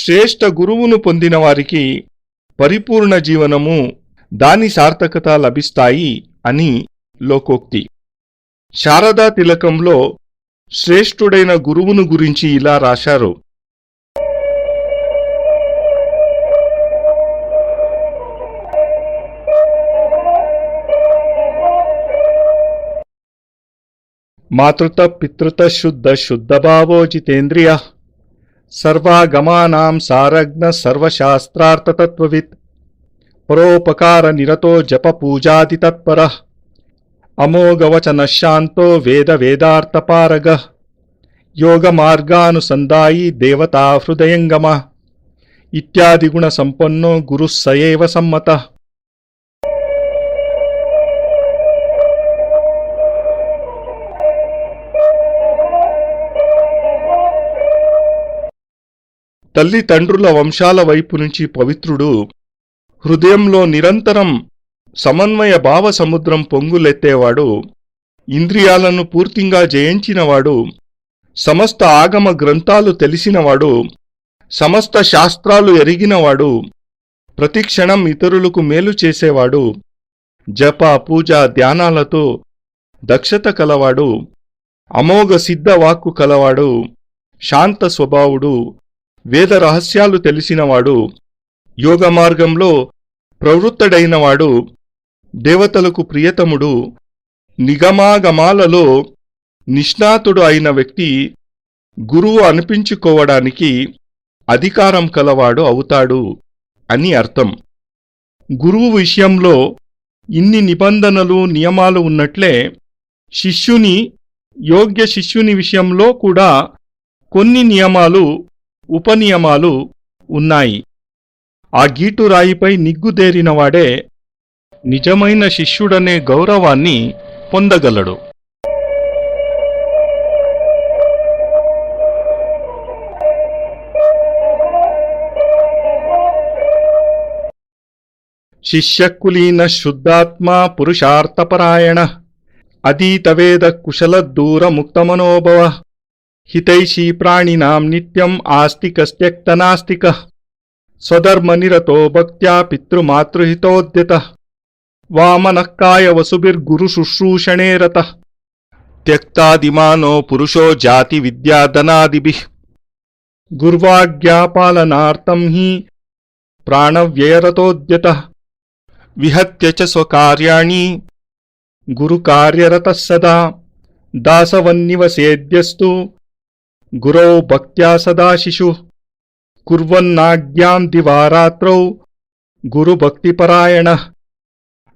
శ్రేష్ఠ గురువును పొందిన వారికి పరిపూర్ణ జీవనము, దాని సార్థకత లభిస్తాయి అని లోకోక్తి. శారదా తిలకంలో శ్రేష్ఠుడైన గురువును గురించి ఇలా రాశారు: మాతృత పితృత శుద్ధ శుద్ధభావో జితేంద్రియ సర్వాగమానాం సారజ్ఞ సర్వశాస్త్రార్థతత్వవిత్ పరోపకార నిరతో జప పూజాది తత్పర అమోఘవచన శాంతో వేద వేదార్థపారగ యోగ మార్గానుసంధాయి దేవతా హృదయంగమ ఇత్యాది గుణ సంపన్నో గురు సయేవ సమ్మత. తల్లిదండ్రుల వంశాల వైపు నుంచి పవిత్రుడు, హృదయంలో నిరంతరం సమన్వయ భావ సముద్రం పొంగులెత్తేవాడు, ఇంద్రియాలను పూర్తిగా జయించినవాడు, సమస్త ఆగమ గ్రంథాలు తెలిసినవాడు, సమస్త శాస్త్రాలు ఎరిగినవాడు, ప్రతిక్షణం ఇతరులకు మేలు చేసేవాడు, జప పూజ ధ్యానాలతో దక్షత కలవాడు, అమోఘ సిద్ధవాక్కు కలవాడు, శాంత స్వభావుడు, వేద రహస్యాలు తెలిసినవాడు, యోగ మార్గంలో ప్రవృత్తుడైనవాడు, దేవతలకు ప్రియతముడు, నిగమాగమాలలో నిష్ణాతుడు అయిన వ్యక్తి గురువు అనిపించుకోవడానికి అధికారం కలవాడు అవుతాడు అని అర్థం. గురువు విషయంలో ఇన్ని నిబంధనలు నియమాలు ఉన్నట్లే యోగ్య శిష్యుని విషయంలో కూడా కొన్ని నియమాలు ఉపనియమాలు ఉన్నాయి. ఆ గీటురాయిపై నిగ్గుదేరినవాడే నిజమైన శిష్యుడనే గౌరవాన్ని పొందగలడు. శిష్యకులీన శుద్ధాత్మా పురుషార్థపరాయణ అతీతవేద కుశలదూరముక్తమనోభవ హితైషీ ప్రాణినాం నిత్యం ఆస్తికస్త్యక్తనాస్తిక స్వధర్మనిరతో భక్త్యా పితృమాతృహితోద్యత వామనఃకాయ వసుభిర్గురుశుశ్రూషణే రతః త్యక్తాదిమానో పురుషో జాతి విద్యాధనాదిభిః గుర్వాజ్ఞాపాలనార్థం హి ప్రాణవ్యయరతోద్యతః విహత్య చ స్వకార్యాణి గురుకార్యరతః సదా దాసవన్నివసేద్యస్తు గురౌ భక్త్యా సదా శిశుః కుర్వన్నాజ్ఞాం దివారాత్రౌ గురుభక్తిపరాయణః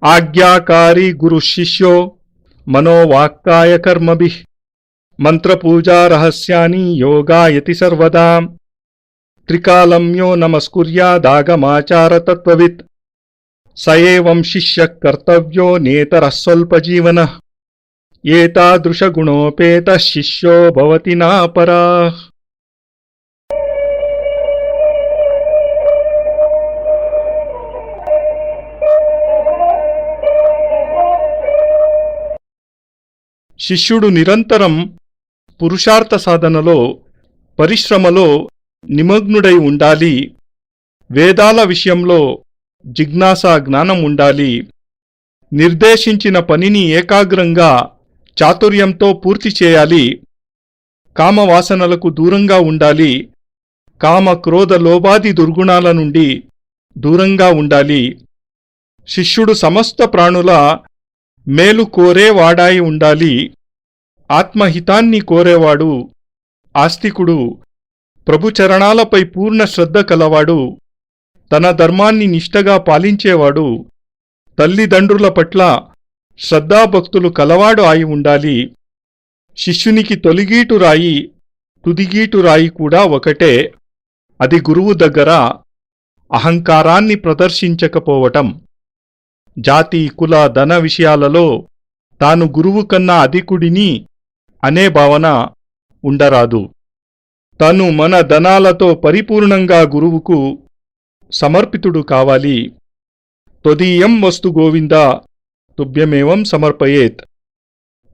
ఆజ్ఞాకారీ గురుశిష్యో మనోవాక్కాయ కర్మభిః మంత్రపూజా రహస్యాని యోగాయతి సర్వదా త్రికాలమ్యో నమస్కుర్యాదాగమాచారతత్వవిత్ స ఏవం శిష్యః కర్తవ్యో నేతరః స్వల్పజీవనః ఏతాదృశగుణోపేతః శిష్యో భవతి నాపరః. శిష్యుడు నిరంతరం పురుషార్థ సాధనలో పరిశ్రమలో నిమగ్నుడై ఉండాలి. వేదాల విషయంలో జిజ్ఞాసా జ్ఞానం ఉండాలి. నిర్దేశించిన పనిని ఏకాగ్రంగా చాతుర్యంతో పూర్తి చేయాలి. కామవాసనలకు దూరంగా ఉండాలి. కామ క్రోధ లోభాది దుర్గుణాల నుండి దూరంగా ఉండాలి. శిష్యుడు సమస్త ప్రాణుల మేలు కోరేవాడాయి ఉండాలి. ఆత్మహితాన్ని కోరేవాడు, ఆస్తికుడు, ప్రభుచరణాలపై పూర్ణ శ్రద్ధ కలవాడు, తన ధర్మాన్ని నిష్టగా పాలించేవాడు, తల్లిదండ్రుల పట్ల శ్రద్ధాభక్తులు కలవాడు అయి ఉండాలి. శిష్యునికి తొలిగీటు రాయి తుదిగీటు రాయి కూడా ఒకటే. అది గురువు దగ్గర అహంకారాన్ని ప్రదర్శించకపోవటం. జాతి కుల ధన విషయాలలో తాను గురువు కన్నా అధికుడిని అనే భావన ఉండరాదు. తను మన ధనాలతో పరిపూర్ణంగా గురువుకు సమర్పితుడు కావాలి. త్వదీయం వస్తు గోవిందా తుభ్యమేవం సమర్పయేత్.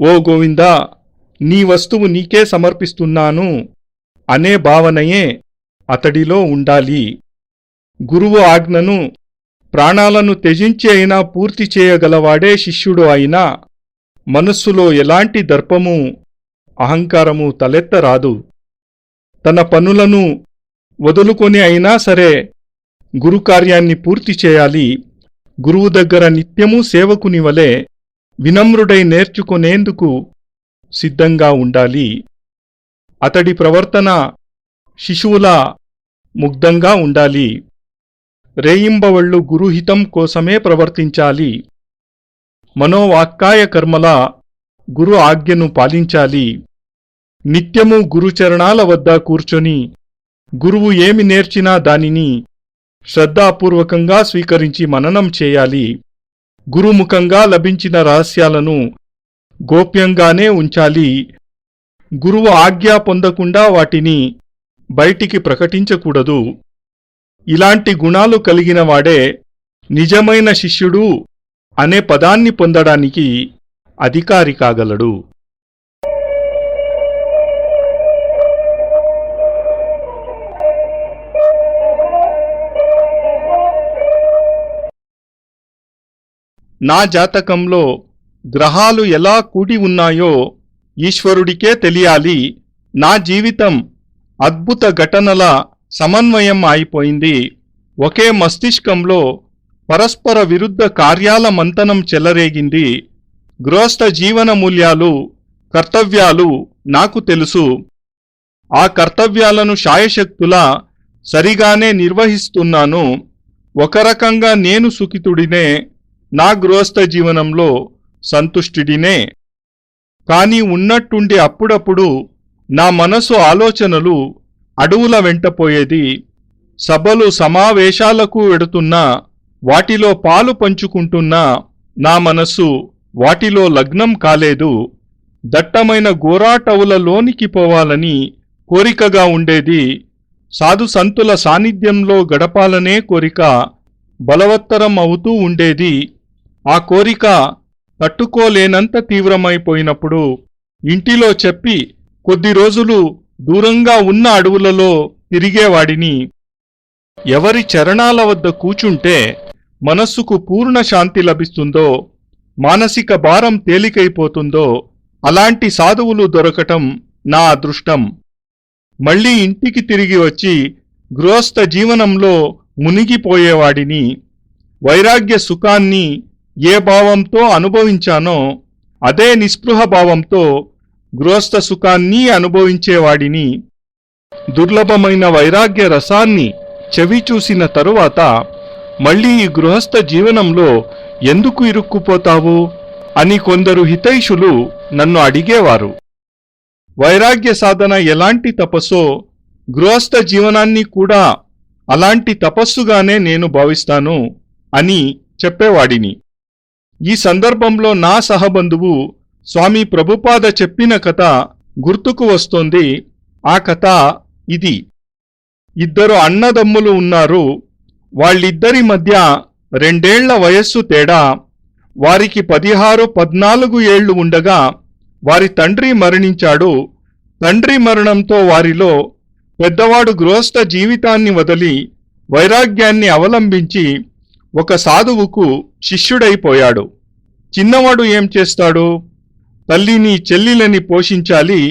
ఓ గోవిందా, నీ వస్తువు నీకే సమర్పిస్తున్నాను అనే భావనయే అతడిలో ఉండాలి. గురువు ఆజ్ఞను ప్రాణాలను త్యజించి అయినా పూర్తి చేయగలవాడే శిష్యుడు అయినా మనస్సులో ఎలాంటి దర్పము అహంకారము తలెత్తరాదు. తన పనులను వదులుకొని అయినా సరే గురుకార్యాన్ని పూర్తి చేయాలి. గురువు దగ్గర నిత్యమూ సేవకుని వలె వినమ్రుడై నేర్చుకునేందుకు సిద్ధంగా ఉండాలి. అతడి ప్రవర్తన శిశువులా ముగ్ధంగా ఉండాలి. రేయింబవళ్ళు గురుహితం కోసమే ప్రవర్తించాలి. మనోవాక్కాయ కర్మల గురు ఆజ్ఞను పాలించాలి. నిత్యము గురుచరణాల వద్ద కూర్చొని గురువు ఏమి నేర్చినా దానిని శ్రద్ధాపూర్వకంగా స్వీకరించి మననం చేయాలి. గురుముఖంగా లభించిన రహస్యాలను గోప్యంగానే ఉంచాలి. గురువు ఆజ్ఞ పొందకుండా వాటిని బయటికి ప్రకటించకూడదు. ఇలాంటి గుణాలు కలిగిన వాడే నిజమైన శిష్యుడు అనే పదాన్ని పొందడానికి అధికారి కాగలడు. నా జాతకంలో గ్రహాలు ఎలా కూడి ఉన్నాయో ఈశ్వరుడికే తెలియాలి. నా జీవితం అద్భుత ఘటనల సమన్వయం అయిపోయింది. ఒకే మస్తిష్కంలో పరస్పర విరుద్ధ కార్యాల మంతనం చెలరేగింది. గృహస్థ జీవన మూల్యాలు, కర్తవ్యాలు నాకు తెలుసు. ఆ కర్తవ్యాలను శాయశక్తులా సరిగానే నిర్వహిస్తున్నాను. ఒక రకంగా నేను సుఖితుడినే, నా గృహస్థ జీవనంలో సంతుష్టుడినే. కాని ఉన్నట్టుండి అప్పుడప్పుడు నా మనసు ఆలోచనలు అడవుల వెంటపోయేది. సభలు సమావేశాలకు వెడుతున్నా, వాటిలో పాలు పంచుకుంటున్నా నా మనస్సు వాటిలో లగ్నం కాలేదు. దట్టమైన గోరాటవులలోనికి పోవాలని కోరికగా ఉండేది. సాధు సంతుల సాన్నిధ్యంలో గడపాలనే కోరిక బలవత్తరం అవుతూ ఉండేది. ఆ కోరిక తట్టుకోలేనంత తీవ్రమైపోయినప్పుడు ఇంటిలో చెప్పి కొద్ది రోజులు దూరంగా ఉన్న అడవులలో తిరిగేవాడిని. ఎవరి చరణాల వద్ద కూచుంటే మనస్సుకు పూర్ణ శాంతి లభిస్తుందో, మానసిక భారం తేలికైపోతుందో అలాంటి సాధువులు దొరకటం నా అదృష్టం. మళ్ళీ ఇంటికి తిరిగి వచ్చి గృహస్థ జీవనంలో మునిగిపోయేవాడిని. వైరాగ్య సుఖాన్ని ఏ భావంతో అనుభవించానో అదే నిస్పృహ భావంతో గృహస్థ సుఖాన్ని అనుభవించేవాడిని. దుర్లభమైన వైరాగ్య రసాన్ని చెవి చూసిన తరువాత మళ్ళీ ఈ గృహస్థ జీవనంలో ఎందుకు ఇరుక్కుపోతావు అని కొందరు హితైషులు నన్ను అడిగేవారు. వైరాగ్య సాధన ఎలాంటి తపస్సో గృహస్థ జీవనాన్ని కూడా అలాంటి తపస్సుగానే నేను భావిస్తాను అని చెప్పేవాడిని. ఈ సందర్భంలో నా సహబంధువు స్వామి ప్రభుపాద చెప్పిన కథ గుర్తుకు వస్తోంది. ఆ కథ ఇది. ఇద్దరు అన్నదమ్ములు ఉన్నారు. వాళ్ళిద్దరి మధ్య 2 ఏళ్ల వయస్సు తేడా. వారికి 16-14 ఏళ్లు ఉండగా వారి తండ్రి మరణించాడు. తండ్రి మరణంతో వారిలో పెద్దవాడు గృహస్థ జీవితాన్ని వదిలి వైరాగ్యాన్ని అవలంబించి ఒక సాధువుకు శిష్యుడైపోయాడు. చిన్నవాడు ఏం చేస్తాడు? తల్లిని చెల్లిలని పోషించాలి,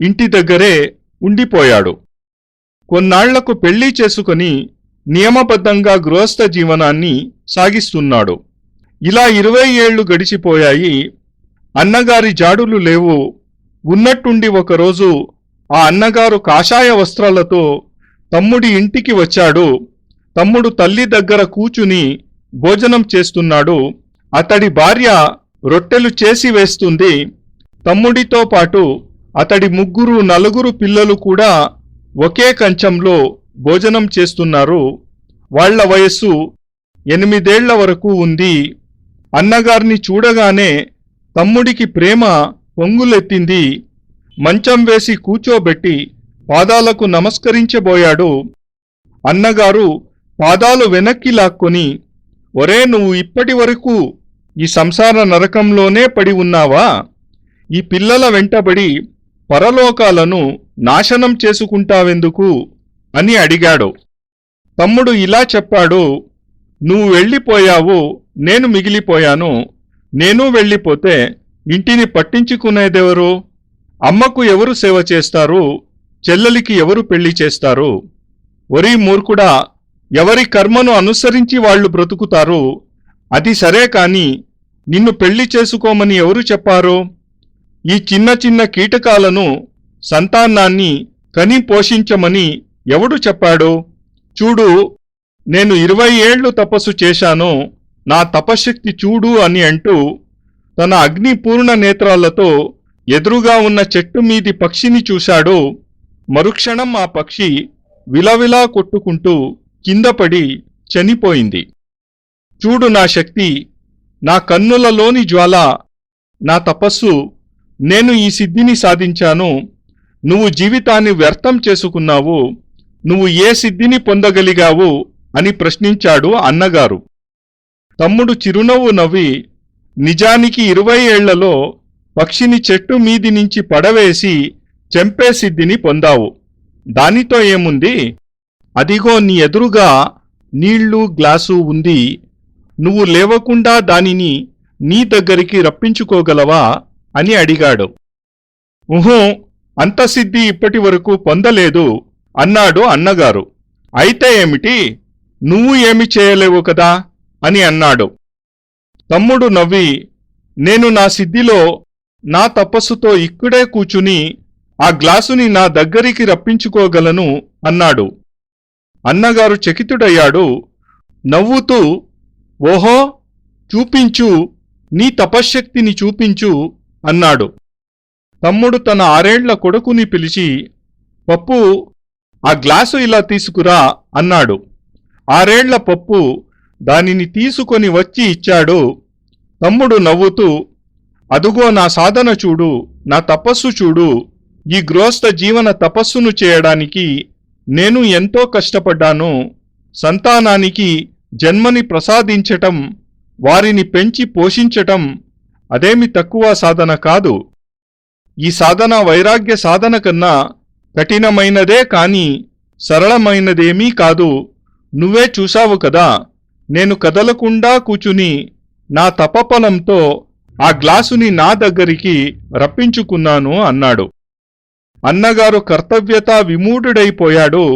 ఇంటి దగ్గరే ఉండిపోయాడు. కొన్నాళ్లకు పెళ్లి చేసుకుని నియమబద్ధంగా గృహస్థ జీవనాన్ని సాగిస్తున్నాడు. ఇలా 20 ఏళ్లు గడిచిపోయాయి. అన్నగారి జాడులు లేవు. ఉన్నట్టుండి ఒకరోజు ఆ అన్నగారు కాషాయ వస్త్రాలతో తమ్ముడి ఇంటికి వచ్చాడు. తమ్ముడు తల్లి దగ్గర కూచుని భోజనం చేస్తున్నాడు. అతడి భార్య రొట్టెలు చేసి వేస్తుంది. తమ్ముడితో పాటు అతడి 3-4 పిల్లలు కూడా ఒకే కంచంలో భోజనం చేస్తున్నారు. వాళ్ల వయస్సు 8 ఏళ్ల వరకు ఉంది. అన్నగారిని చూడగానే తమ్ముడికి ప్రేమ పొంగులెత్తింది. మంచం వేసి కూచోబెట్టి పాదాలకు నమస్కరించబోయాడు. అన్నగారు పాదాలు వెనక్కి లాక్కొని, ఒరే, నువ్వు ఇప్పటి వరకు ఈ సంసార నరకంలోనే పడి ఉన్నావా? ఈ పిల్లల వెంటబడి పరలోకాలను నాశనం చేసుకుంటావెందుకు అని అడిగాడు. తమ్ముడు ఇలా చెప్పాడు, నువ్వు వెళ్ళిపోయావు, నేను మిగిలిపోయాను. నేను వెళ్ళిపోతే ఇంటిని పట్టించుకునేదెవరు? అమ్మకు ఎవరు సేవ చేస్తారు? చెల్లెలికి ఎవరు పెళ్లి చేస్తారు? ఒరీ మూర్ఖుడా, ఎవరి కర్మను అనుసరించి వాళ్ళు బ్రతుకుతారు. అది సరే కాని నిన్ను పెళ్లి చేసుకోమని ఎవరు చెప్పారు? ఈ చిన్న చిన్న కీటకాలను, సంతానాన్ని కని పోషించమని ఎవడు చెప్పాడు? చూడు, నేను 20 ఏళ్లు తపస్సు చేశాను, నా తపశ్శక్తి చూడు అని అంటూ తన అగ్నిపూర్ణ నేత్రాలతో ఎదురుగా ఉన్న చెట్టు మీది పక్షిని చూశాడు. మరుక్షణం ఆ పక్షి విలవిలా కొట్టుకుంటూ కిందపడి చనిపోయింది. చూడు నా శక్తి, నా కన్నులలోని జ్వాల, నా తపస్సు, నేను ఈ సిద్ధిని సాధించాను. నువ్వు జీవితాన్ని వ్యర్థం చేసుకున్నావు. నువ్వు ఏ సిద్ధిని పొందగలిగావు అని ప్రశ్నించాడు అన్నగారు. తమ్ముడు చిరునవ్వు నవ్వి, నిజానికి 20 ఏళ్లలో పక్షిని చెట్టు మీది నుంచి పడవేసి చంపే సిద్ధిని పొందావు. దానితో ఏముంది? అదిగో నీ ఎదురుగా నీళ్లు గ్లాసు ఉంది. నువ్వు లేవకుండా దానిని నీ దగ్గరికి రప్పించుకోగలవా అని అడిగాడు. ఊహూ, అంత సిద్ధి ఇప్పటి వరకు పొందలేదు అన్నాడు అన్నగారు. అయితే ఏమిటి, నువ్వు ఏమి చేయలేవు కదా అని అన్నాడు. తమ్ముడు నవ్వి, నేను నా సిద్ధిలో, నా తపస్సుతో ఇక్కడే కూచుని ఆ గ్లాసుని నా దగ్గరికి రప్పించుకోగలను అన్నాడు. అన్నగారు చకితుడయ్యాడు. నవ్వుతూ, ఓహో, చూపించు, నీ తపశ్శక్తిని చూపించు అన్నాడు. తమ్ముడు తన 6 ఏళ్ల కొడుకుని పిలిచి, పప్పు, ఆ గ్లాసు ఇలా తీసుకురా అన్నాడు. 6 ఏళ్ల పప్పు దానిని తీసుకొని వచ్చి ఇచ్చాడు. తమ్ముడు నవ్వుతూ, అదుగో నా సాధన చూడు, నా తపస్సు చూడు. ఈ గృహస్థ జీవన తపస్సును చేయడానికి నేను ఎంతో కష్టపడ్డాను. సంతానానికి జన్మని ప్రసాదించటం, వారిని పెంచి పోషించటం అదేమి తక్కువ సాధన కాదు. ఈ సాధన వైరాగ్య సాధన కన్నా కఠినమైనదే కాని సరళమైనదేమీ కాదు. నువ్వే చూశావు కదా, నేను కదలకుండా కూచుని నా తపఫలంతో ఆ గ్లాసుని నా దగ్గరికి రప్పించుకున్నాను అన్నాడు. అన్నగారు కర్తవ్యతా విమూఢుడైపోయాడు.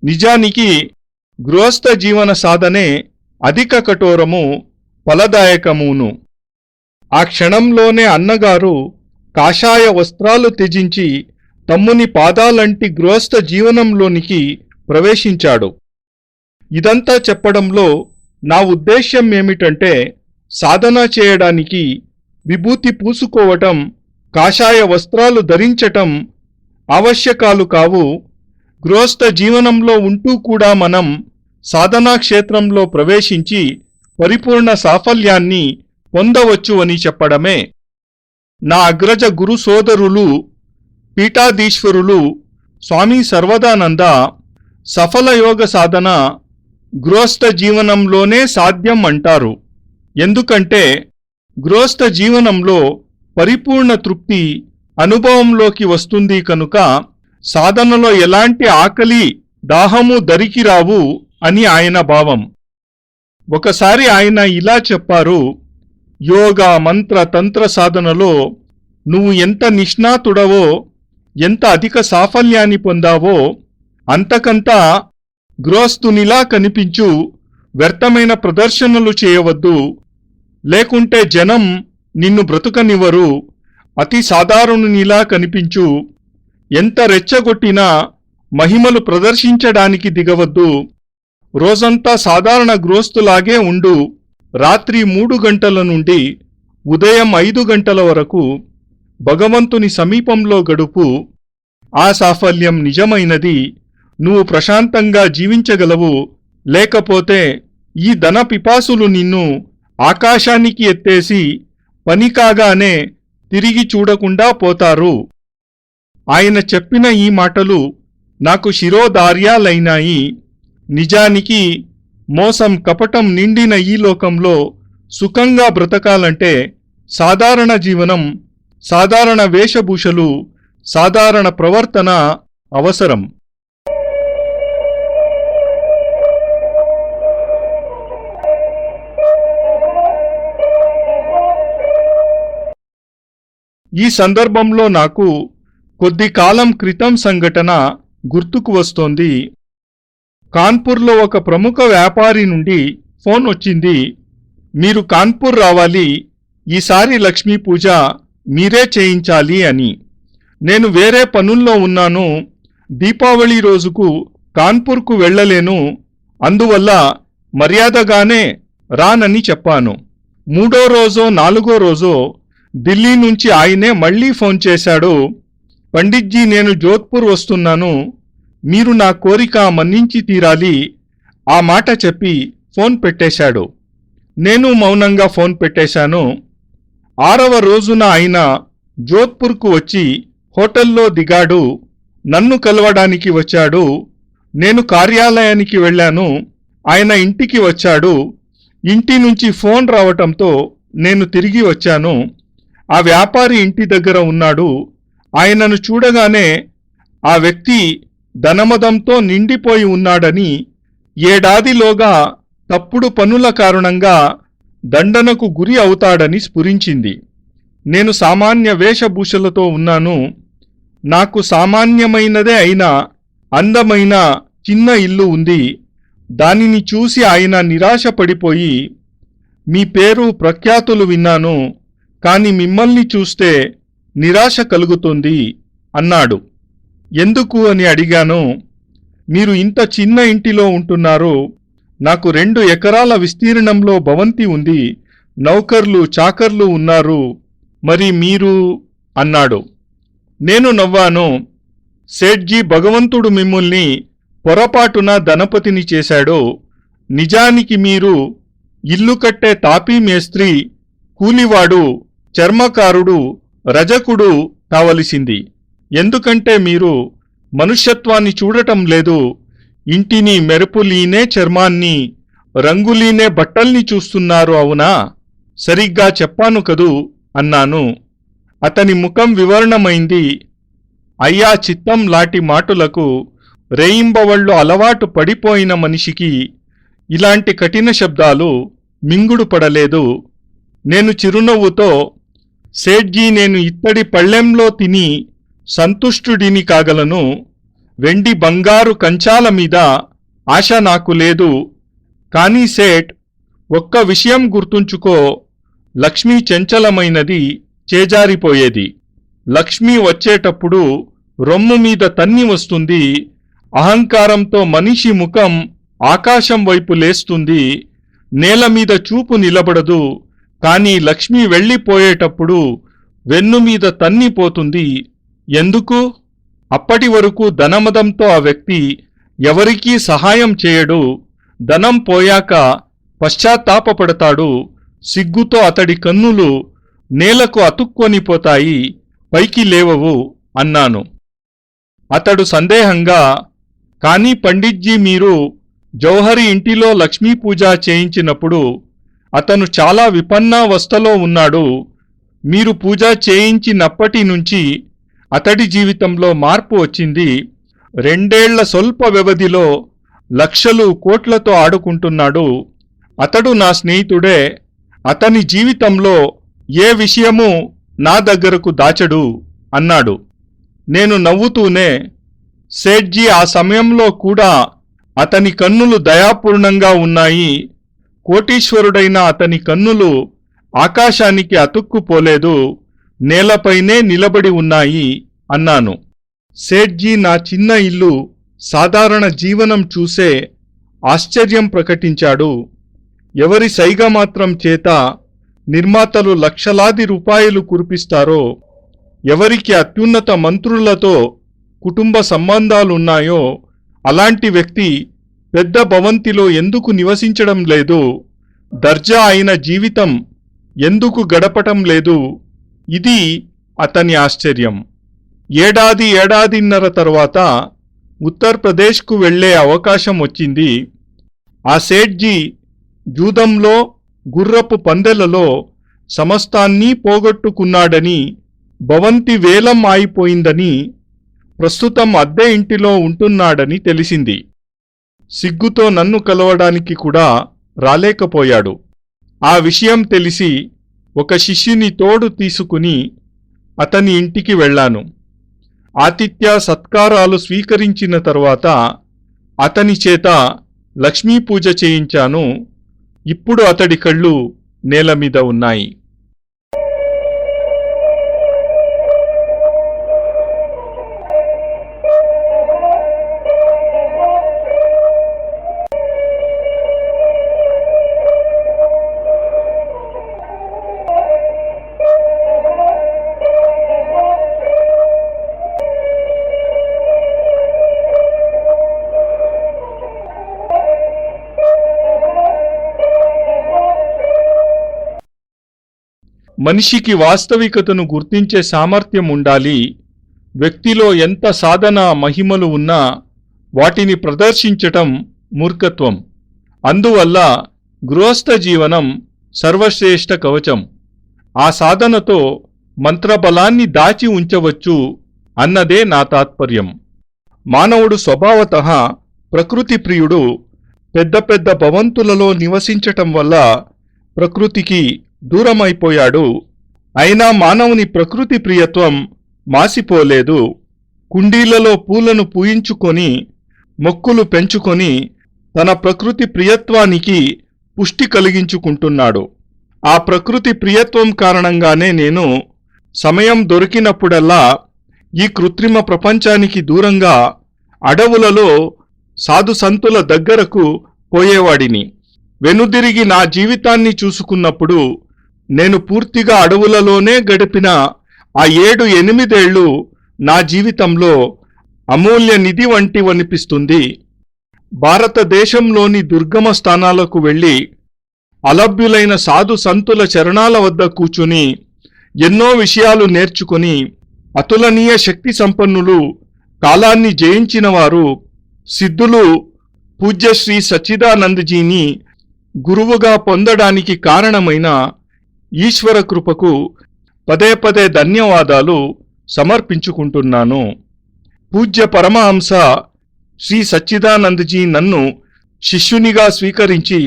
నిజానికి గృహస్థ జీవన సాధనే అధిక కఠోరము, ఫలదాయకమును. ఆ క్షణంలోనే అన్నగారు కాషాయ వస్త్రాలు త్యజించి తమ్ముని పాదాలంటి గృహస్థ జీవనంలోనికి ప్రవేశించాడు. ఇదంతా చెప్పడంలో నా ఉద్దేశ్యం ఏమిటంటే, సాధన చేయడానికి విభూతి పూసుకోవటం, కాషాయ వస్త్రాలు ధరించటం ఆవశ్యకాలు కావు. గృహస్థ జీవనంలో ఉంటూ కూడా మనం సాధనా క్షేత్రంలో ప్రవేశించి పరిపూర్ణ సాఫల్యాన్ని పొందవచ్చు అని చెప్పడమే. నా అగ్రజ గురు సోదరులు పీఠాధీశ్వరులు స్వామి సర్వదానంద సఫల యోగ సాధన గృహస్థ జీవనంలోనే సాధ్యం అంటారు. ఎందుకంటే గృహస్థ జీవనంలో పరిపూర్ణ తృప్తి అనుభవంలోకి వస్తుంది కనుక సాధనలో ఎలాంటి ఆకలి దాహము దరికి రావు అని ఆయన భావం. ఒకసారి ఆయన ఇలా చెప్పారు, యోగా మంత్ర తంత్ర సాధనలో నువ్వు ఎంత నిష్ణాతుడవో, ఎంత అధిక సాఫల్యాన్ని పొందావో అంతకంతా గృహస్థునిలా కనిపించు, వ్యర్థమైన ప్రదర్శనలు చేయవద్దు, లేకుంటే జనం నిన్ను బ్రతుకనివ్వరు. అతి సాధారణునిలా కనిపించు, ఎంత రెచ్చగొట్టినా మహిమలు ప్రదర్శించడానికి దిగవద్దు. రోజంతా సాధారణ గృహస్థులాగే ఉండు. రాత్రి 3 గంటల నుండి ఉదయం 5 గంటల వరకు భగవంతుని సమీపంలో గడుపు. ఆ సాఫల్యం నిజమైనది. నువ్వు ప్రశాంతంగా జీవించగలవు. లేకపోతే ఈ ధన పిపాసులు నిన్ను ఆకాశానికి ఎత్తేసి పని కాగానే తిరిగి చూడకుండా పోతారు. ఆయన చెప్పిన ఈ మాటలు నాకు శిరోధార్యాలైనాయి. నిజానికి మోసం కపటం నిండిన ఈ లోకంలో సుఖంగా బ్రతకాలంటే సాధారణ జీవనం, సాధారణ వేషభూషలు, సాధారణ ప్రవర్తన అవసరం. ఈ సందర్భంలో నాకు కొద్ది కాలం క్రితం సంఘటన గుర్తుకు వస్తోంది. కాన్పూర్లో ఒక ప్రముఖ వ్యాపారి నుండి ఫోన్ వచ్చింది. మీరు కాన్పూర్ రావాలి, ఈసారి లక్ష్మీ పూజ మీరే చేయించాలి అని. నేను వేరే పనుల్లో ఉన్నాను, దీపావళి రోజుకు కాన్పూర్కు వెళ్ళలేను, అందువల్ల మర్యాదగానే రానని చెప్పాను. 3వ రోజో 4వ రోజో ఢిల్లీ నుంచి ఆయనే మళ్లీ ఫోన్ చేశాడు. పండిట్జీ, నేను జోధ్పూర్ వస్తున్నాను, మీరు నా కోరిక మన్నించి తీరాలి. ఆ మాట చెప్పి ఫోన్ పెట్టేశాడు. నేను మౌనంగా ఫోన్ పెట్టేశాను. 6వ రోజున ఆయన జోధ్పూర్కు వచ్చి హోటల్లో దిగాడు. నన్ను కలవడానికి వచ్చాడు. నేను కార్యాలయానికి వెళ్ళాను. ఆయన ఇంటికి వచ్చాడు. ఇంటి నుంచి ఫోన్ రావటంతో నేను తిరిగి వచ్చాను. ఆ వ్యాపారి ఇంటి దగ్గర ఉన్నాడు. ఆయనను చూడగానే ఆ వ్యక్తి ధనమదంతో నిండిపోయి ఉన్నాడని, ఏడాదిలోగా తప్పుడు పనుల కారణంగా దండనకు గురి అవుతాడని స్ఫురించింది. నేను సామాన్య వేషభూషలతో ఉన్నాను. నాకు సామాన్యమైనదే అయినా అందమైన చిన్న ఇల్లు ఉంది. దానిని చూసి ఆయన నిరాశపడిపోయి, మీ పేరు ప్రఖ్యాతులు విన్నాను, కాని మిమ్మల్ని చూస్తే నిరాశ కలుగుతుంది అన్నాడు. ఎందుకు అని అడిగాను. మీరు ఇంత చిన్న ఇంటిలో ఉంటున్నారు. నాకు 2 ఎకరాల విస్తీర్ణంలో భవంతి ఉంది. నౌకర్లు చాకర్లు ఉన్నారు. మరి మీరు అన్నాడు. నేను నవ్వాను. సేట్జీ, భగవంతుడు మిమ్మల్ని పొరపాటున ధనపతిని చేశాడు. నిజానికి మీరు ఇల్లు కట్టే తాపీ మేస్త్రి, కూలివాడు, చర్మకారుడు, రజకుడు కావలసింది. ఎందుకంటే మీరు మనుష్యత్వాన్ని చూడటం లేదు. ఇంటిని మెరుపులీనే చర్మాన్ని, రంగులీనే బట్టల్ని చూస్తున్నారు, అవునా? సరిగ్గా చెప్పాను కదూ అన్నాను. అతని ముఖం వివరణమైంది. అయ్యా, చిత్తం లాంటి మాటలకు రేయింబవళ్ళు అలవాటు పడిపోయిన మనిషికి ఇలాంటి కఠిన శబ్దాలు మింగుడు పడలేదు. నేను చిరునవ్వుతో, సేట్జీ, నేను ఇత్తడి పళ్ళెంలో తిని సంతుష్టుడిని కాగలను. వెండి బంగారు కంచాల మీద ఆశ నాకు లేదు. కానీ సేట్, ఒక్క విషయం గుర్తుంచుకో, లక్ష్మీ చంచలమైనది, చేజారిపోయేది. లక్ష్మీ వచ్చేటప్పుడు రొమ్ము మీద తన్ని వస్తుంది. అహంకారంతో మనిషి ముఖం ఆకాశం వైపు లేస్తుంది. నేల మీద చూపు నిలబడదు. కానీ లక్ష్మి వెళ్ళిపోయేటప్పుడు వెన్నుమీద తన్నిపోతుంది. ఎందుకు? అప్పటి వరకు ధనమదంతో ఆ వ్యక్తి ఎవరికీ సహాయం చేయడు. ధనం పోయాక పశ్చాత్తాపపడతాడు. సిగ్గుతో అతడి కన్నులు నేలకు అతుక్కొనిపోతాయి, పైకి లేవవు అన్నాను. అతడు సందేహంగా, కానీ పండిట్జీ, మీరు జౌహరి ఇంటిలో లక్ష్మీ పూజ చేయించినప్పుడు అతను చాలా విపన్నావస్థలో ఉన్నాడు. మీరు పూజ చేయించినప్పటి నుంచి అతడి జీవితంలో మార్పు వచ్చింది. 2 ఏళ్ల స్వల్ప వ్యవధిలో లక్షలు కోట్లతో ఆడుకుంటున్నాడు. అతడు నా స్నేహితుడే. అతని జీవితంలో ఏ విషయమూ నా దగ్గరకు దాచడు అన్నాడు. నేను నవ్వుతూనే, సేట్జీ, ఆ సమయంలో కూడా అతని కన్నులు దయాపూర్ణంగా ఉన్నాయి. కోటీశ్వరుడైన అతని కన్నులు ఆకాశానికి అతుక్కుపోలేదు, నేలపైనే నిలబడి ఉన్నాయి అన్నాను. సేట్జీ నా చిన్న ఇల్లు, సాధారణ జీవనం చూసే ఆశ్చర్యం ప్రకటించాడు. ఎవరి సైగమాత్రం చేత నిర్మాతలు లక్షలాది రూపాయలు కురిపిస్తారో, ఎవరికి అత్యున్నత మంత్రులతో కుటుంబ సంబంధాలున్నాయో అలాంటి వ్యక్తి పెద్ద భవంతిలో ఎందుకు నివసించడం లేదు? దర్జా అయిన జీవితం ఎందుకు గడపటం లేదు? ఇది అతని ఆశ్చర్యం. ఏడాదిన్నర తర్వాత ఉత్తరప్రదేశ్కు వెళ్లే అవకాశం వచ్చింది. ఆ సేట్జీ జూదంలో, గుర్రపు పందెలలో సమస్తాన్నీ పోగొట్టుకున్నాడని, భవంతి వేలం ఆయిపోయిందని, ప్రస్తుతం అద్దె ఇంటిలో ఉంటున్నాడని తెలిసింది. సిగ్గుతో నన్ను కలవడానికి కూడా రాలేకపోయాడు. ఆ విషయం తెలిసి ఒక శిష్యుని తోడు తీసుకుని అతని ఇంటికి వెళ్ళాను. ఆతిథ్య సత్కారాలు స్వీకరించిన తరువాత అతని చేత లక్ష్మీ పూజ చేయించాను. ఇప్పుడు అతడి కళ్ళు నేల మీద ఉన్నాయి. మనిషికి వాస్తవికతను గుర్తించే సామర్థ్యం ఉండాలి. వ్యక్తిలో ఎంత సాధన మహిమలు ఉన్నా వాటిని ప్రదర్శించటం మూర్ఖత్వం. అందువల్ల గృహస్థ జీవనం సర్వశ్రేష్ఠ కవచం. ఆ సాధనతో మంత్రబలాన్ని దాచి ఉంచవచ్చు అన్నదే నా తాత్పర్యం. మానవుడు స్వభావతః ప్రకృతి ప్రియుడు. పెద్ద పెద్ద భవంతులలో నివసించటం వల్ల ప్రకృతికి దూరమైపోయాడు. అయినా మానవుని ప్రకృతి ప్రియత్వం మాసిపోలేదు. కుండీలలో పూలను పూయించుకొని మొక్కులు పెంచుకొని తన ప్రకృతి ప్రియత్వానికి పుష్టి కలిగించుకుంటున్నాడు. ఆ ప్రకృతి ప్రియత్వం కారణంగానే నేను సమయం దొరికినప్పుడల్లా ఈ కృత్రిమ ప్రపంచానికి దూరంగా అడవులలో సాధుసంతుల దగ్గరకు పోయేవాడిని. వెనుదిరిగి నా జీవితాన్ని చూసుకున్నప్పుడు నేను పూర్తిగా అడవులలోనే గడిపిన ఆ 7-8 నా జీవితంలో అమూల్య నిధి వంటివనిపిస్తుంది. భారతదేశంలోని దుర్గమ స్థానాలకు వెళ్ళి అలభ్యులైన సాధు సంతుల చరణాల వద్ద కూర్చుని ఎన్నో విషయాలు నేర్చుకుని అతులనీయ శక్తి సంపన్నులు, కాలాన్ని జయించిన వారు, సిద్ధులు పూజ్య శ్రీ సచ్చిదానందజీని గురువుగా పొందడానికి కారణమైన ఈశ్వర కృపకు పదే పదే ధన్యవాదాలు సమర్పించుకుంటున్నాను. పూజ్య పరమహంస శ్రీ సచ్చిదానందజీ నన్ను శిష్యునిగా స్వీకరించి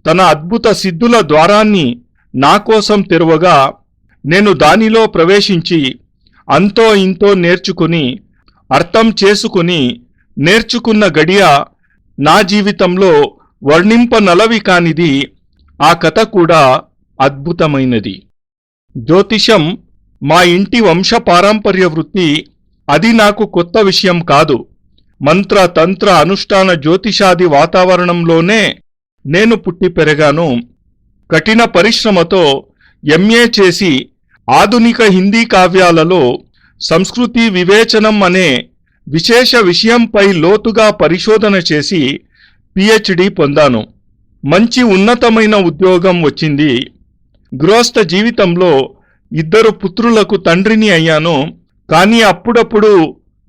తన అద్భుత సిద్ధుల ద్వారాన్ని నా కోసం తెరవగా నేను దానిలో ప్రవేశించి అంతో ఇంతో నేర్చుకుని అర్థం చేసుకుని నేర్చుకున్న గడియ నా జీవితంలో వర్ణింపనలవి కానిది. ఆ కథ కూడా అద్భుతమైనది. జ్యోతిషం మా ఇంటి వంశపారంపర్య వృత్తి. అది నాకు కొత్త విషయం కాదు. మంత్ర తంత్ర అనుష్ఠాన జ్యోతిషాది వాతావరణంలోనే నేను పుట్టి పెరిగాను. కఠిన పరిశ్రమతో ఎంఏ చేసి ఆధునిక హిందీ కావ్యాలలో సంస్కృతి వివేచనం అనే విశేష విషయంపై లోతుగా పరిశోధన చేసి పిహెచ్డి పొందాను. మంచి ఉన్నతమైన ఉద్యోగం వచ్చింది. గృహస్థ జీవితంలో 2 పుత్రులకు తండ్రిని అయ్యాను. కానీ అప్పుడప్పుడు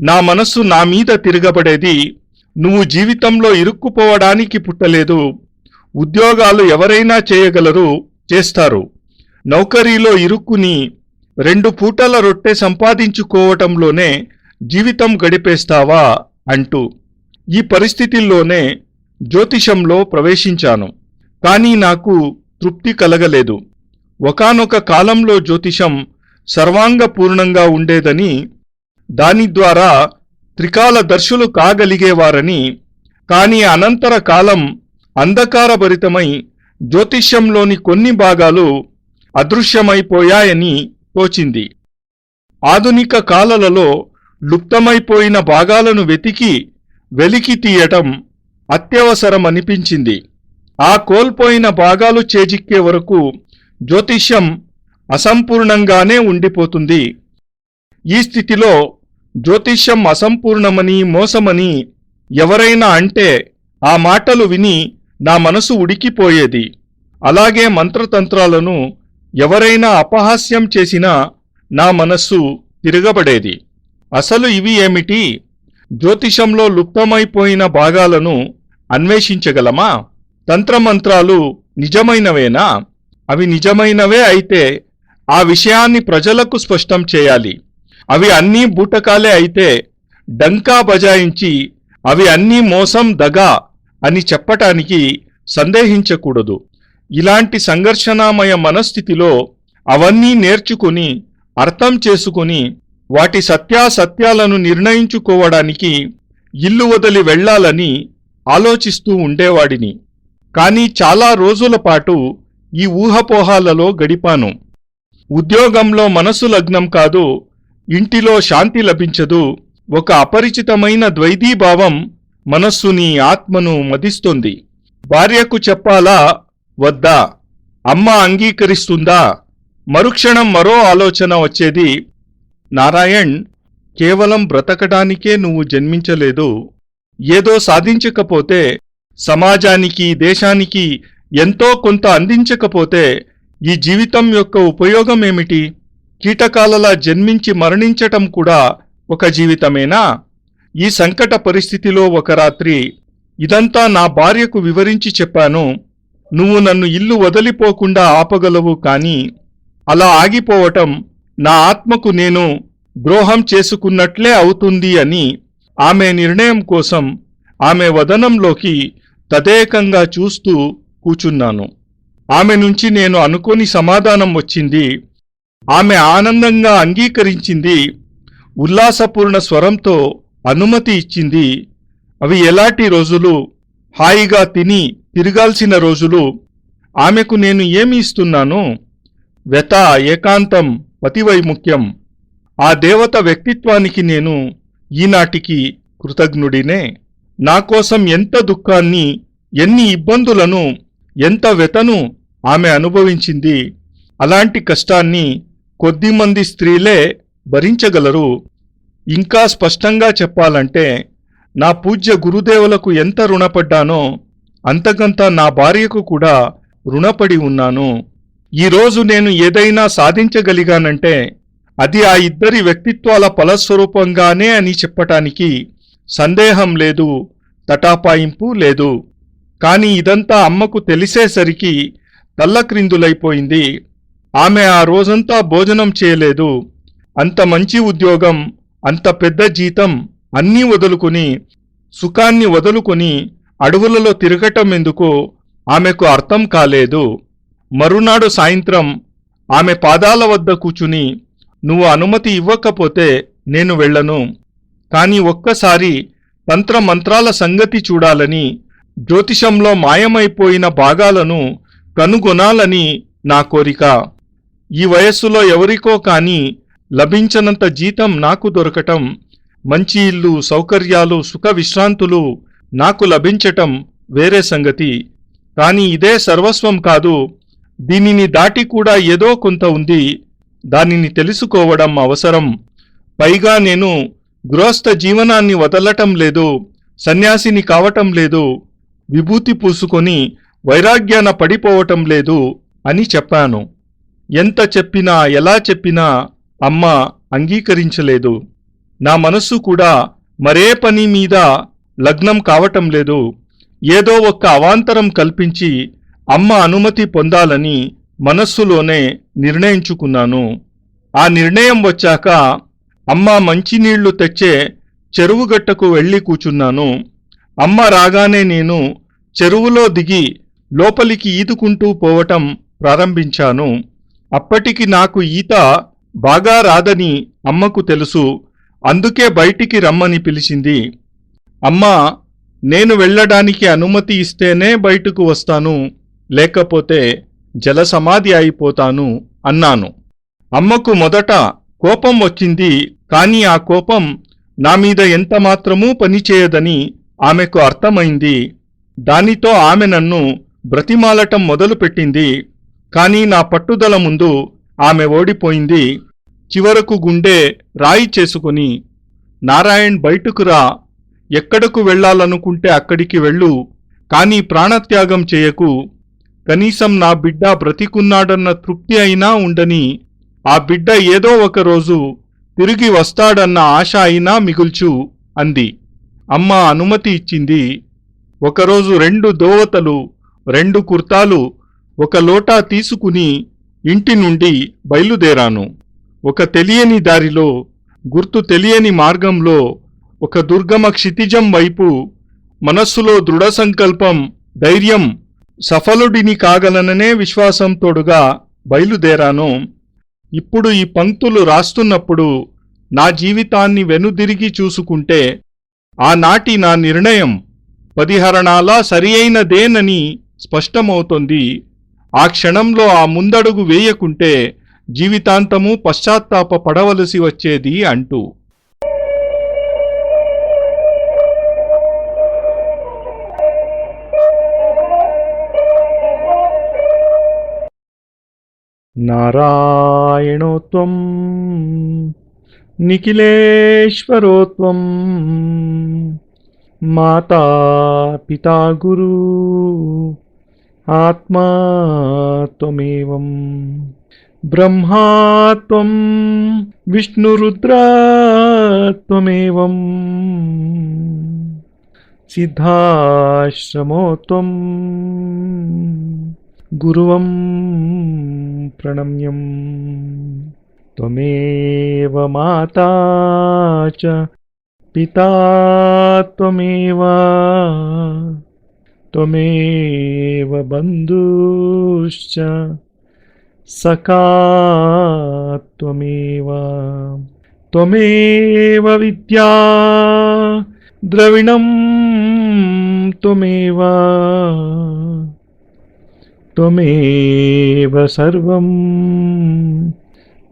నా మనస్సు నా మీద తిరగబడేది. నువ్వు జీవితంలో ఇరుక్కుపోవడానికి పుట్టలేదు. ఉద్యోగాలు ఎవరైనా చేయగలరు, చేస్తారు. నౌకరీలో ఇరుక్కుని 2 పూటల రొట్టె సంపాదించుకోవటంలోనే జీవితం గడిపేస్తావా అంటూ. ఈ పరిస్థితుల్లోనే జ్యోతిషంలో ప్రవేశించాను. కానీ నాకు తృప్తి కలగలేదు. ఒకానొక కాలంలో జ్యోతిషం సర్వాంగపూర్ణంగా ఉండేదని, దాని ద్వారా త్రికాలదర్శులు కాగలిగేవారని, కానీ అనంతర కాలం అంధకారభరితమై జ్యోతిష్యంలోని కొన్ని భాగాలు అదృశ్యమైపోయాయని తోచింది. ఆధునిక కాలాలలో లుప్తమైపోయిన భాగాలను వెలికి తీయటం అత్యవసరమనిపించింది. ఆ కోల్పోయిన భాగాలు చేజిక్కే వరకు జ్యోతిష్యం అసంపూర్ణంగానే ఉండిపోతుంది. ఈ స్థితిలో జ్యోతిష్యం అసంపూర్ణమని, మోసమని ఎవరైనా అంటే ఆ మాటలు విని నా మనసు ఉడికిపోయేది. అలాగే మంత్రతంత్రాలను ఎవరైనా అపహాస్యం చేసినా నా మనస్సు తిరగబడేది. అసలు ఇవి ఏమిటి? జ్యోతిషంలో లుప్తమైపోయిన భాగాలను అన్వేషించగలమా? తంత్రమంత్రాలు నిజమైనవేనా? అవి నిజమైనవే అయితే ఆ విషయాన్ని ప్రజలకు స్పష్టం చేయాలి. అవి అన్నీ బూటకాలే అయితే డంకా బజాయించి అవి అన్నీ మోసం, దగా అని చెప్పటానికి సందేహించకూడదు. ఇలాంటి సంఘర్షణామయ మనస్థితిలో అవన్నీ నేర్చుకుని అర్థం చేసుకుని వాటి సత్యాసత్యాలను నిర్ణయించుకోవడానికి ఇల్లు వదిలి వెళ్ళాలని ఆలోచిస్తూ ఉండేవాడిని. కానీ చాలా రోజుల పాటు ఈ ఊహపోహాలలో గడిపాను. ఉద్యోగంలో మనసు లగ్నం కాదు, ఇంటిలో శాంతి లభించదు, ఒక అపరిచితమైన ద్వైధీభావం మనస్సుని ఆత్మను మదిస్తోంది. భార్యకు చెప్పాలా వద్దా, అమ్మ అంగీకరిస్తుందా, మరుక్షణం మరో ఆలోచన వచ్చేది. నారాయణ్, కేవలం బ్రతకడానికే నువ్వు జన్మించలేదు. ఏదో సాధించకపోతే, సమాజానికి దేశానికి ఎంతో కొంత అందించకపోతే ఈ జీవితం యొక్క ఉపయోగమేమిటి? కీటకాలలా జన్మించి మరణించటం కూడా ఒక జీవితమేనా? ఈ సంకట పరిస్థితిలో ఒక రాత్రి ఇదంతా నా భార్యకు వివరించి చెప్పాను. నువ్వు నన్ను ఇల్లు వదిలిపోకుండా ఆపగలవు, కానీ అలా ఆగిపోవటం నా ఆత్మకు నేను ద్రోహం చేసుకున్నట్లే అవుతుంది అని ఆమె నిర్ణయం కోసం ఆమె వదనంలోకి తదేకంగా చూస్తూ కూచున్నాను. ఆమె నుంచి నేను అనుకోని సమాధానం వచ్చింది. ఆమె ఆనందంగా అంగీకరించింది. ఉల్లాసపూర్ణ స్వరంతో అనుమతి ఇచ్చింది. అవి ఎలాంటి రోజులు? హాయిగా తిని తిరగాల్సిన రోజులు. ఆమెకు నేను ఏమి ఇస్తున్నాను? వ్యత, ఏకాంతం, పతివైముఖ్యం. ఆ దేవత వ్యక్తిత్వానికి నేను ఈనాటికి కృతజ్ఞుడినే. నాకోసం ఎంత దుఃఖాన్ని, ఎన్ని ఇబ్బందులను, ఎంత వ్యతను ఆమె అనుభవించింది. అలాంటి కష్టాన్ని కొద్దిమంది స్త్రీలే భరించగలరు. ఇంకా స్పష్టంగా చెప్పాలంటే, నా పూజ్య గురుదేవులకు ఎంత రుణపడ్డానో అంతకంత నా భార్యకు కూడా రుణపడి ఉన్నాను. ఈరోజు నేను ఏదైనా సాధించగలిగానంటే అది ఆ ఇద్దరి వ్యక్తిత్వాల ఫలస్వరూపంగానే అని చెప్పటానికి సందేహం లేదు, తటాపాయింపు లేదు. కాని ఇదంతా అమ్మకు తెలిసేసరికి తల్లక్రిందులైపోయింది. ఆమె ఆ రోజంతా భోజనం చేయలేదు. అంత మంచి ఉద్యోగం, అంత పెద్ద జీతం అన్నీ వదులుకుని, సుఖాన్ని వదులుకొని అడవులలో తిరగటం ఎందుకో ఆమెకు అర్థం కాలేదు. మరునాడు సాయంత్రం ఆమె పాదాల వద్ద కూచుని, నువ్వు అనుమతి ఇవ్వకపోతే నేను వెళ్ళను, కాని ఒక్కసారి తంత్రమంత్రాల సంగతి చూడాలని, జ్యోతిషంలో మాయమైపోయిన భాగాలను కనుగొనాలని నా కోరిక. ఈ వయస్సులో ఎవరికో కాని లభించనంత జీతం నాకు దొరకటం, మంచి ఇల్లు, సౌకర్యాలు, సుఖ విశ్రాంతులు నాకు లభించటం వేరే సంగతి. కాని ఇదే సర్వస్వం కాదు. దీనిని దాటి కూడా ఏదో కొంత ఉంది. దానిని తెలుసుకోవడం అవసరం. పైగా నేను గృహస్థ జీవనాన్ని వదలటం లేదు, సన్యాసిని కావటం లేదు, విభూతి పూసుకొని వైరాగ్యాన పడిపోవటం లేదు అని చెప్పాను. ఎంత చెప్పినా, ఎలా చెప్పినా అమ్మ అంగీకరించలేదు. నా మనస్సు కూడా మరే పని మీద లగ్నం కావటం లేదు. ఏదో ఒక్క అవాంతరం కల్పించి అమ్మ అనుమతి పొందాలని మనస్సులోనే నిర్ణయించుకున్నాను. ఆ నిర్ణయం వచ్చాక అమ్మ మంచినీళ్లు తెచ్చే చెరువుగట్టకు వెళ్ళి కూచున్నాను. అమ్మ రాగానే నేను చెరువులో దిగి లోపలికి ఈదుకుంటూ పోవటం ప్రారంభించాను. అప్పటికి నాకు ఈత బాగా రాదని అమ్మకు తెలుసు. అందుకే బయటికి రమ్మని పిలిచింది. అమ్మా, నేను వెళ్ళడానికి అనుమతి ఇస్తేనే బయటకు వస్తాను, లేకపోతే జలసమాధి అయిపోతాను అన్నాను. అమ్మకు మొదట కోపం వచ్చింది. కాని ఆ కోపం నా మీద ఎంతమాత్రమూ పనిచేయదని ఆమెకు అర్థమైంది. దానితో ఆమె నన్ను బ్రతిమాలటం మొదలుపెట్టింది. కాని నా పట్టుదల ముందు ఆమె ఓడిపోయింది. చివరకు గుండె రాయి చేసుకుని, నారాయణ్, బయటకు రా, ఎక్కడకు వెళ్ళాలనుకుంటే అక్కడికి వెళ్ళు, కాని ప్రాణత్యాగం చేయకు. కనీసం నా బిడ్డ బ్రతికున్నాడన్న తృప్తి అయినా ఉండని, ఆ బిడ్డ ఏదో ఒకరోజు తిరిగి వస్తాడన్న ఆశ అయినా మిగుల్చు అంది. అమ్మ అనుమతి ఇచ్చింది. ఒకరోజు 2 దోవతలు, 2 కుర్తాలు, 1 లోటా తీసుకుని ఇంటి నుండి బయలుదేరాను. ఒక తెలియని దారిలో, గుర్తు తెలియని మార్గంలో, ఒక దుర్గమ క్షితిజం వైపు మనస్సులో దృఢ సంకల్పం, ధైర్యం, సఫలుడిని కాగలననే విశ్వాసం తోడుగా బయలుదేరాను. ఇప్పుడు ఈ పంక్తులు రాస్తున్నప్పుడు నా జీవితాన్ని వెనుదిరిగి చూసుకుంటే ఆనాటి నా నిర్ణయం 10 హరణాలా సరియైనదేనని స్పష్టమవుతోంది. ఆ క్షణంలో ఆ ముందడుగు వేయకుంటే జీవితాంతము పశ్చాత్తాప పడవలసి వచ్చేది అంటూ. నారాయణోత్వం నిఖిలేశ్వరోత్వం మాతా పితా గురు ఆత్మా త్వమేవం బ్రహ్మాత్వం విష్ణురుద్రాత్వమేవం సిద్ధాశ్రమోత్వం గురువం ప్రణమ్యం త్వమేవ మాతా చ పితా త్వమేవ త్వమేవ బంధుశ్చ సఖా త్వమేవ త్వమేవ విద్యా ద్రవిణం త్వమేవ త్వమేవ సర్వం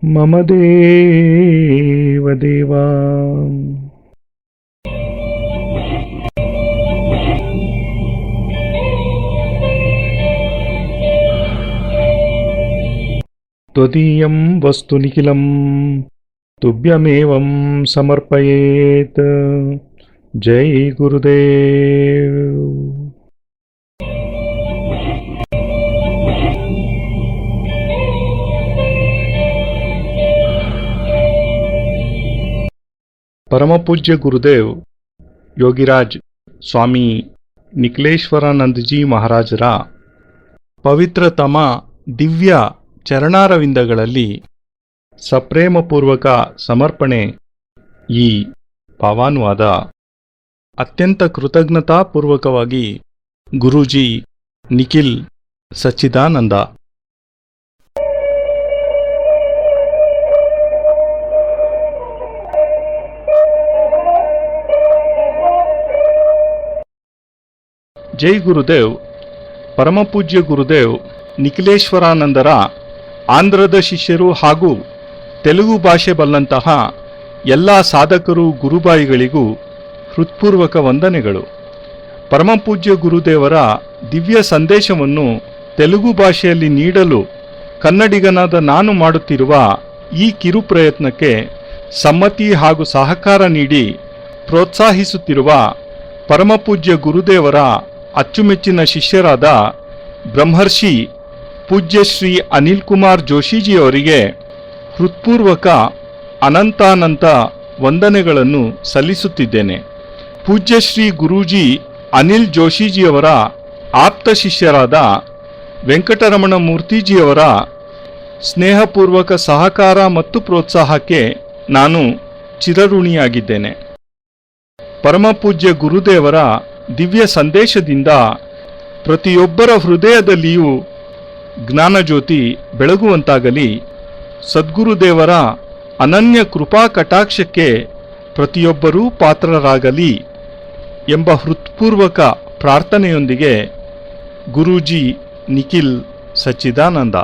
మమ దేవ దేవా. త్వదీయం వస్తు నిఖిలం తుభ్యమేవం సమర్పయేత్. జై గురుదేవ్. ಪರಮಪೂಜ್ಯ ಗುರುದೇವ್ ಯೋಗಿರಾಜ್ ಸ್ವಾಮಿ ನಿಖಿಲೇಶ್ವರಾನಂದಜಿ ಮಹಾರಾಜರ ಪವಿತ್ರತಮ ದಿವ್ಯ ಚರಣಾರವಿಂದಗಳಲ್ಲಿ ಸಪ್ರೇಮಪೂರ್ವಕ ಸಮರ್ಪಣೆ ಈ ಭಾವಾನುವಾದ. ಅತ್ಯಂತ ಕೃತಜ್ಞತಾಪೂರ್ವಕವಾಗಿ ಗುರೂಜಿ ನಿಖಿಲ್ ಸಚ್ಚಿದಾನಂದ. ಜೈ ಗುರುದೇವ್. ಪರಮಪೂಜ್ಯ ಗುರುದೇವ್ ನಿಖಿಲೇಶ್ವರಾನಂದರ ಆಂಧ್ರದ ಶಿಷ್ಯರು ಹಾಗೂ ತೆಲುಗು ಭಾಷೆ ಬಲ್ಲಂತಹ ಎಲ್ಲ ಸಾಧಕರು ಗುರುಬಾಯಿಗಳಿಗೂ ಹೃತ್ಪೂರ್ವಕ ವಂದನೆಗಳು. ಪರಮಪೂಜ್ಯ ಗುರುದೇವರ ದಿವ್ಯ ಸಂದೇಶವನ್ನು ತೆಲುಗು ಭಾಷೆಯಲ್ಲಿ ನೀಡಲು ಕನ್ನಡಿಗನಾದ ನಾನು ಮಾಡುತ್ತಿರುವ ಈ ಕಿರು ಪ್ರಯತ್ನಕ್ಕೆ ಸಮ್ಮತಿ ಹಾಗೂ ಸಹಕಾರ ನೀಡಿ ಪ್ರೋತ್ಸಾಹಿಸುತ್ತಿರುವ ಪರಮಪೂಜ್ಯ ಗುರುದೇವರ ಅಚ್ಚುಮೆಚ್ಚಿನ ಶಿಷ್ಯರಾದ ಬ್ರಹ್ಮರ್ಷಿ ಪೂಜ್ಯ ಶ್ರೀ ಅನಿಲ್ ಕುಮಾರ್ ಜೋಶಿಜಿಯವರಿಗೆ ಹೃತ್ಪೂರ್ವಕ ಅನಂತಾನಂತ ವಂದನೆಗಳನ್ನು ಸಲ್ಲಿಸುತ್ತಿದ್ದೇನೆ. ಪೂಜ್ಯ ಶ್ರೀ ಗುರೂಜಿ ಅನಿಲ್ ಜೋಶಿಜಿಯವರ ಆಪ್ತ ಶಿಷ್ಯರಾದ ವೆಂಕಟರಮಣ ಮೂರ್ತಿಜಿಯವರ ಸ್ನೇಹಪೂರ್ವಕ ಸಹಕಾರ ಮತ್ತು ಪ್ರೋತ್ಸಾಹಕ್ಕೆ ನಾನು ಚಿರಋಣಿಯಾಗಿದ್ದೇನೆ. ಪರಮಪೂಜ್ಯ ಗುರುದೇವರ ದಿವ್ಯ ಸಂದೇಶದಿಂದ ಪ್ರತಿಯೊಬ್ಬರ ಹೃದಯದಲ್ಲಿಯೂ ಜ್ಞಾನಜ್ಯೋತಿ ಬೆಳಗುವಂತಾಗಲಿ. ಸದ್ಗುರುದೇವರ ಅನನ್ಯ ಕೃಪಾ ಕಟಾಕ್ಷಕ್ಕೆ ಪ್ರತಿಯೊಬ್ಬರೂ ಪಾತ್ರರಾಗಲಿ ಎಂಬ ಹೃತ್ಪೂರ್ವಕ ಪ್ರಾರ್ಥನೆಯೊಂದಿಗೆ ಗುರೂಜಿ ನಿಖಿಲ್ ಸಚ್ಚಿದಾನಂದ.